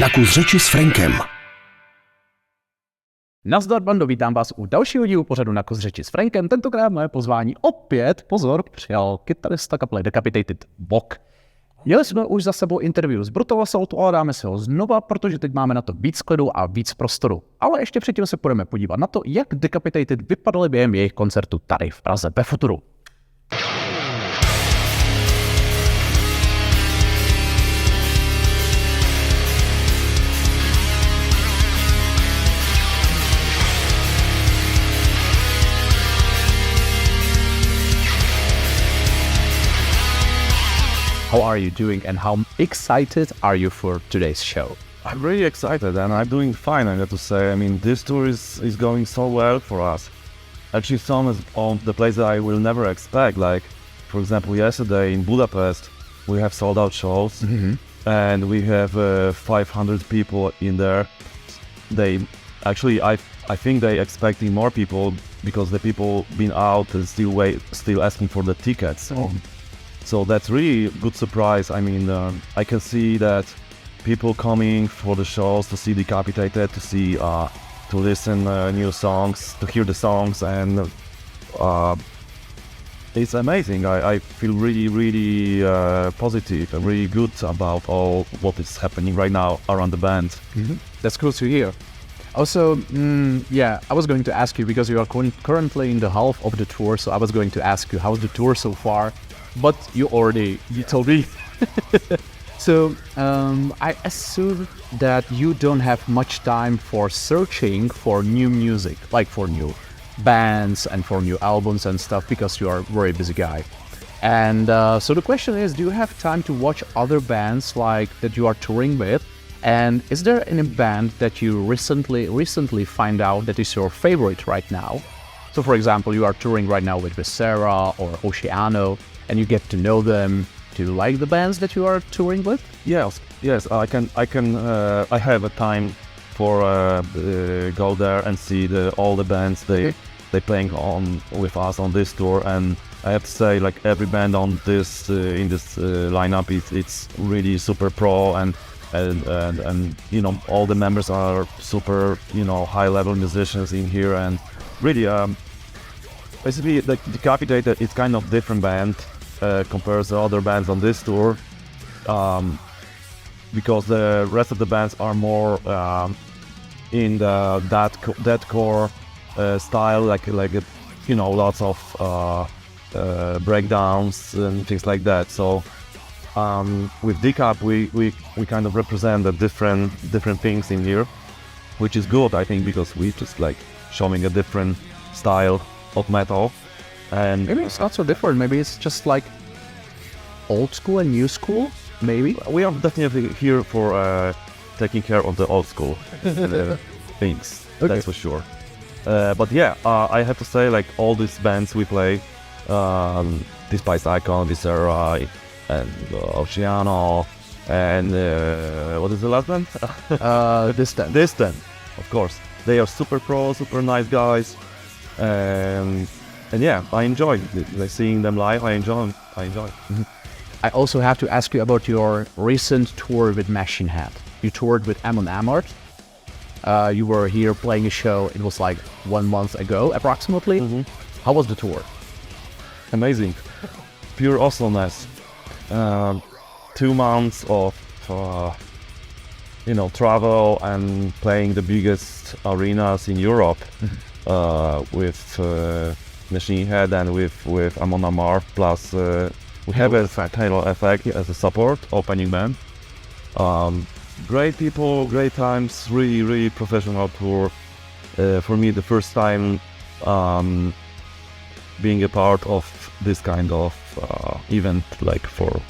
Na kus řeči s Frankem. Nazdar, bando, vítám vás u dalšího dílu pořadu Na kus řeči s Frankem. Tentokrát moje pozvání opět, pozor, přijal kytarista kapely DECAPITATED Vogg. Měli jsme už za sebou interview s Brutal Assaultu, ale dáme si ho znova, protože teď máme na to víc klidu a víc prostoru. Ale ještě předtím se budeme podívat na to, jak Decapitated vypadaly během jejich koncertu tady v Praze ve Futuru. How are you doing and how excited are you for today's show? I'm really excited and I'm doing fine, I have to say. I mean, this tour is going so well for us. Actually, some is on the place that I will never expect. Like, for example, yesterday in Budapest, we have sold out shows and we have 500 people in there. They actually, I think they expecting more people because the people been out and still asking for the tickets. So that's really a good surprise. I mean, I can see that people coming for the shows to see Decapitated, to see, to listen new songs, to hear the songs, and it's amazing. I feel really positive and really good about all what is happening right now around the band. That's cool to hear. Also, I was going to ask you because you are currently in the half of the tour, so I was going to ask you how's the tour so far. But you told me. So I assume that you don't have much time for searching for new music, like for new bands and for new albums and stuff, because you are a very busy guy. And so the question is, do you have time to watch other bands like that you are touring with? And is there any band that you recently find out that is your favorite right now? So for example, you are touring right now with Sarah or Oceano, and you get to know them. Do you like the bands that you are touring with? Yes. I have a time for go there and see all the bands they playing on with us on this tour, and I have to say, like, every band on this in this lineup it's really super pro, and you know, all the members are super, you know, high level musicians in here, and really basically the Decapitated is kind of different band compared to other bands on this tour, because the rest of the bands are more in the deathcore style, like you know, lots of breakdowns and things like that. So with Decap we kind of represent the different things in here, which is good, I think, because we just like showing a different style of metal. And maybe it's not so different. Maybe it's just like old school and new school. Maybe we are definitely here for taking care of the old school things. Okay. That's for sure. But yeah, I have to say, like, all these bands we play, despite Icon, Viscera, and Oceano, and what is the last band? Distant, of course. They are super pro, super nice guys. And yeah, I enjoy seeing them live. I enjoy. I also have to ask you about your recent tour with Machine Head. You toured with Amon Amarth. You were here playing a show. It was like 1 month ago, approximately. How was the tour? Amazing, pure awesomeness. 2 months of you know, travel and playing the biggest arenas in Europe with Machine Head and with Amon Amarth, plus we have a title effect as a support opening band. Great people, great times, really professional tour. For me, the first time being a part of this kind of event, like for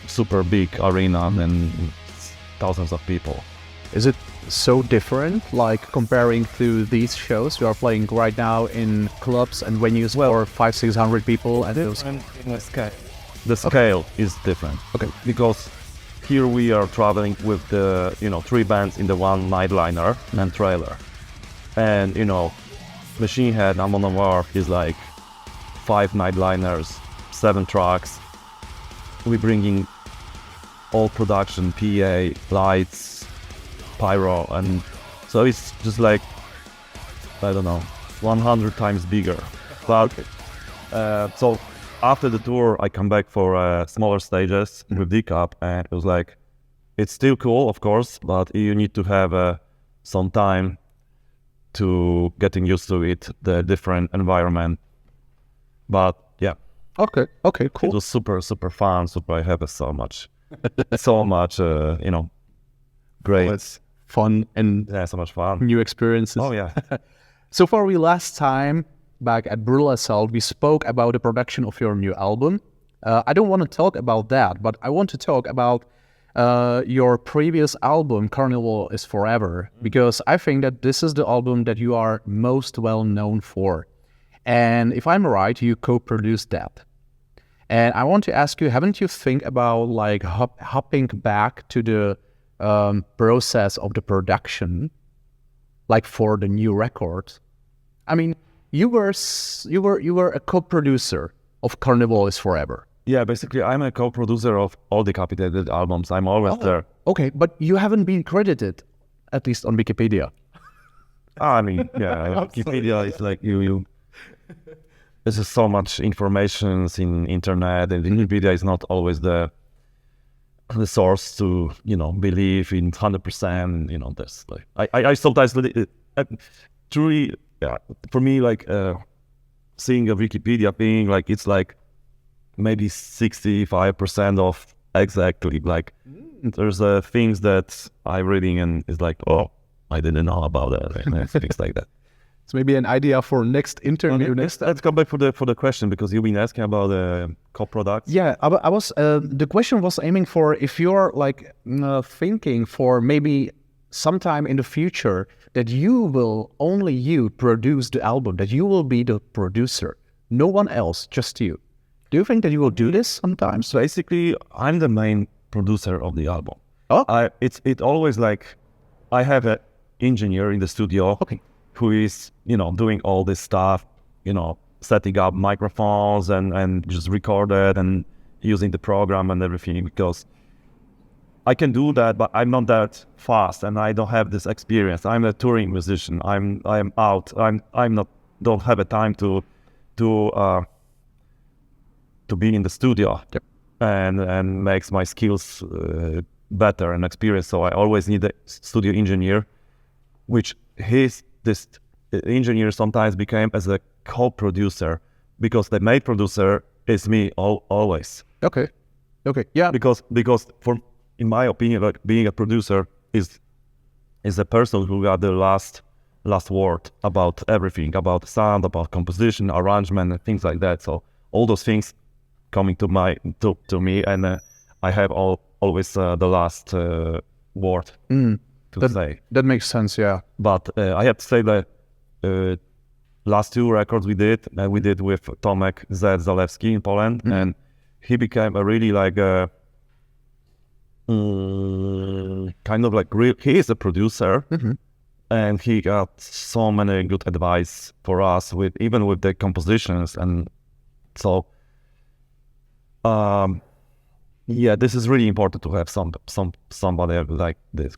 super big arena and thousands of people. Is it so different, like comparing to these shows you are playing right now in clubs and venues for 500-600 people? And different in the scale. The scale is different. Okay, because here we are traveling with the, you know, 3 bands in the one nightliner and trailer, and you know, Machine Head, Amon Amarth is like 5 nightliners, 7 tracks. We bringing all production, PA, lights, pyro, and so it's just like, I don't know, 100 times bigger. But so after the tour, I come back for smaller stages with Decap, and it was like, it's still cool, of course, but you need to have some time to getting used to it, the different environment. But yeah. Okay, cool. It was super fun. I have so much, great. Well, it's fun and so much fun. New experiences. Oh yeah. So far, we last time back at Brutal Assault, we spoke about the production of your new album. I don't want to talk about that, but I want to talk about your previous album, Carnival is Forever, because I think that this is the album that you are most well known for. And if I'm right, you co-produced that. And I want to ask you, haven't you think about like hopping back to the process of the production, like for the new record? I mean, you were a co-producer of Carnival is Forever. Yeah, basically, I'm a co-producer of all Decapitated albums. I'm always there. Okay, but you haven't been credited, at least on Wikipedia. I mean, yeah, Wikipedia is like you. There's just so much information in internet, and Wikipedia is not always the source to believe in 100%. There's like I sometimes truly, yeah, for me, like seeing a Wikipedia thing, like it's like maybe 65% of exactly, like there's things that I'm reading and it's like, oh, I didn't know about that, and things like that. It's maybe an idea for next interview. Let's come back for the question, because you've been asking about co-products. Yeah, I was. The question was aiming for if you're like thinking for maybe sometime in the future that only you produce the album, that you will be the producer, no one else, just you. Do you think that you will do this sometimes? So basically, I'm the main producer of the album. Oh, it always like I have an engineer in the studio. Okay. Who is, doing all this stuff, setting up microphones and just record it and using the program and everything, because I can do that, but I'm not that fast and I don't have this experience. I'm a touring musician. I'm out. Don't have a time to be in the studio. Yep. and makes my skills better and experience. So I always need a studio engineer, which this engineer sometimes became as a co-producer, because the main producer is me always. Okay, yeah. Because in my opinion, like being a producer is a person who got the last word about everything, about sound, about composition, arrangement, and things like that. So all those things coming to me, and I have always the last word to say. That makes sense, yeah. But I have to say that last two records we did with Tomek Z. Zalewski in Poland, and he became a really like kind of like real. He is a producer, and he got so many good advice for us even with the compositions, and so. Yeah, this is really important to have somebody like this,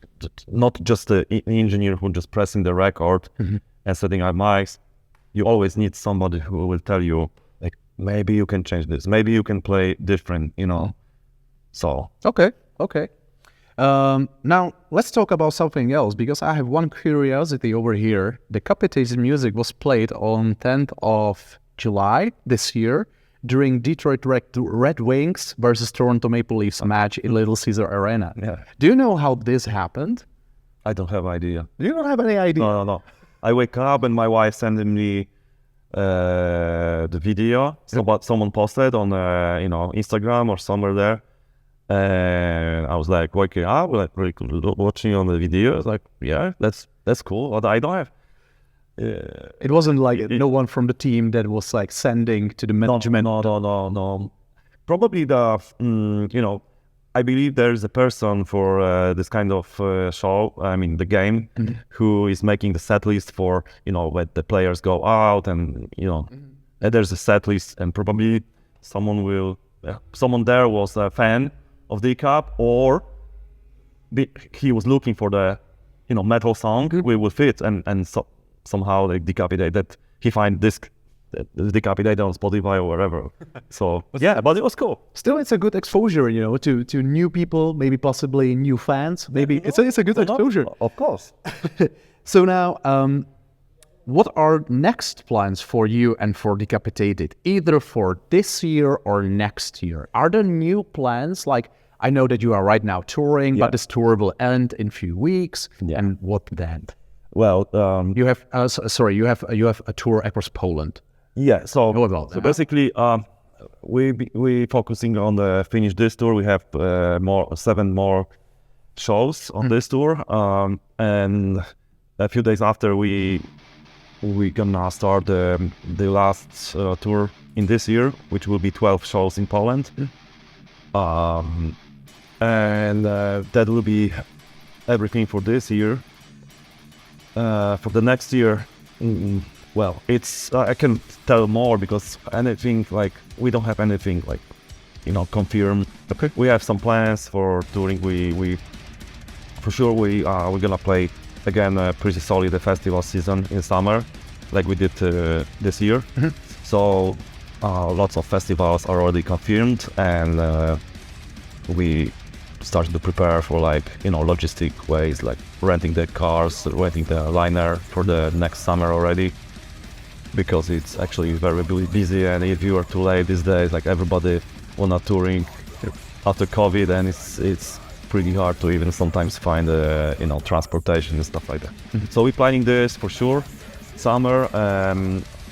not just an engineer who just pressing the record and setting up mics. You always need somebody who will tell you, like, maybe you can change this, maybe you can play different, So okay. Now let's talk about something else, because I have one curiosity over here. The Decapitated music was played on 10th of July this year during Detroit Red Wings versus Toronto Maple Leafs match in Little Caesar Arena. Yeah. Do you know how this happened? I don't have idea. You don't have any idea? No. I wake up and my wife sending me the video. Someone posted on Instagram or somewhere there, and I was like waking up, like watching on the video. I was like, yeah, that's cool. But I don't have. It wasn't like no one from the team that was like sending to the management. No. Probably I believe there is a person for this kind of show. I mean, the game, who is making the set list for when the players go out, and and there's a set list, and probably someone there was a fan of Decap, or he was looking for the, metal song we will fit, and somehow like Decapitated, he find this Decapitated on Spotify or wherever. So yeah, but it was cool. Still, it's a good exposure, to new people, maybe possibly new fans. Maybe it's a good exposure. Of course. So now, what are next plans for you and for Decapitated, either for this year or next year? Are there new plans? Like, I know that you are right now touring, but this tour will end in a few weeks. Yeah. And what then? Well, you have you have a tour across Poland. Yeah. So basically, we focusing on the finish this tour. We have 7 more shows on this tour, and a few days after we gonna start the last tour in this year, which will be 12 shows in Poland. And that will be everything for this year. For the next year, well, it's I can tell more because anything like we don't have anything like confirmed. Okay. We have some plans for touring. We for sure we're gonna play again pretty solid the festival season in summer, like we did this year. So lots of festivals are already confirmed, and we started to prepare for logistic ways, like renting the cars, renting the liner for the next summer already, because it's actually very busy. And if you are too late these days, like everybody wanna touring after COVID, and it's pretty hard to even sometimes find transportation and stuff like that. So we're planning this for sure. Summer,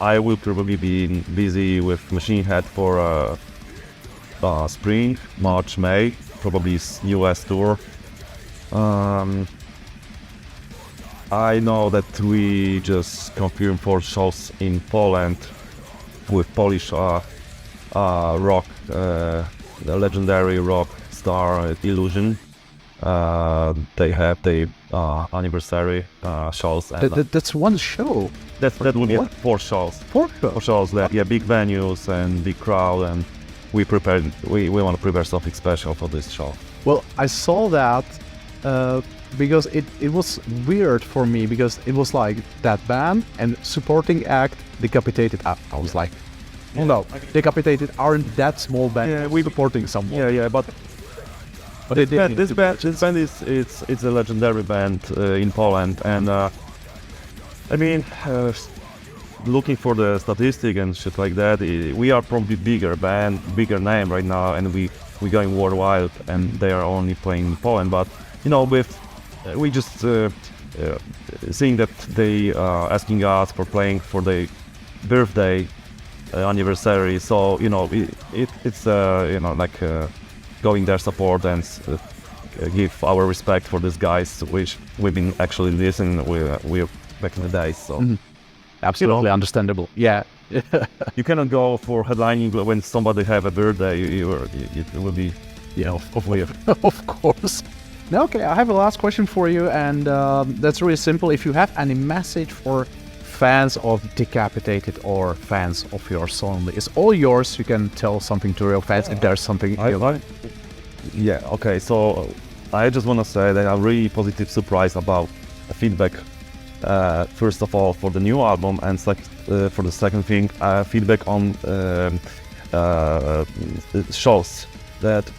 I will probably be busy with Machine Head for spring, March, May, probably US tour. I know that we just confirmed 4 shows in Poland with Polish rock, the legendary rock star Illusion. They have the anniversary shows. And that's one show. That will be 4 shows. 4 shows. 4 shows. Yeah, big venues and big crowd, and we want to prepare something special for this show. Well, I saw that because it was weird for me, because it was like that band and supporting act Decapitated. I was like, oh no, Decapitated aren't that small band. Yeah, we supporting someone. Yeah, but this band is a legendary band in Poland, and I mean, looking for the statistic and shit like that, we are probably bigger band, bigger name right now, and we're going worldwide, and they are only playing in Poland. But we just seeing that they asking us for playing for the birthday anniversary, so it's going there support and give our respect for these guys, which we've been actually listening with back in the days. So absolutely understandable. Yeah. You cannot go for headlining when somebody have a birthday. It will be of course. Now, okay, I have a last question for you, and that's really simple. If you have any message for fans of Decapitated or fans of your song, it's all yours. You can tell something to your fans if there's something. Yeah. Okay. So I just want to say that I'm really positive surprised about the feedback. First of all, for the new album, and for the second thing, feedback on shows. That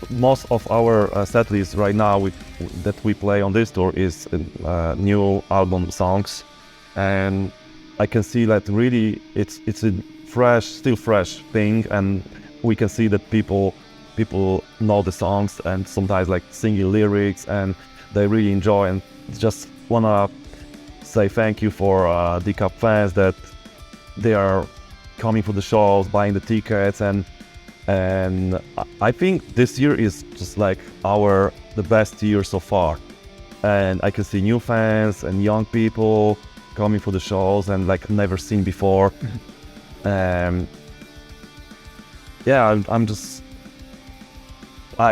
most of our set list right now that we play on this tour is new album songs, and I can see that really it's a still fresh thing, and we can see that people know the songs and sometimes like singing lyrics, and they really enjoy. And just wanna say thank you for Decap fans that they are coming for the shows, buying the tickets, and I think this year is just like the best year so far. And I can see new fans and young people coming for the shows and like never seen before. I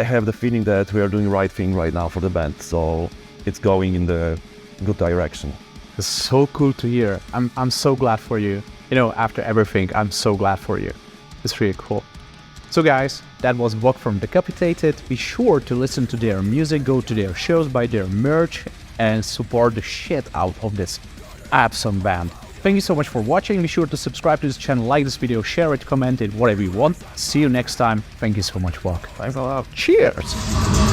have the feeling that we are doing the right thing right now for the band, so it's going in the good direction. It's so cool to hear. I'm so glad for you. After everything, I'm so glad for you. It's really cool. So guys, that was Vogg from Decapitated. Be sure to listen to their music, go to their shows, buy their merch, and support the shit out of this awesome band. Thank you so much for watching. Be sure to subscribe to this channel, like this video, share it, comment it, whatever you want. See you next time. Thank you so much, Vogg. Thanks a lot. Cheers!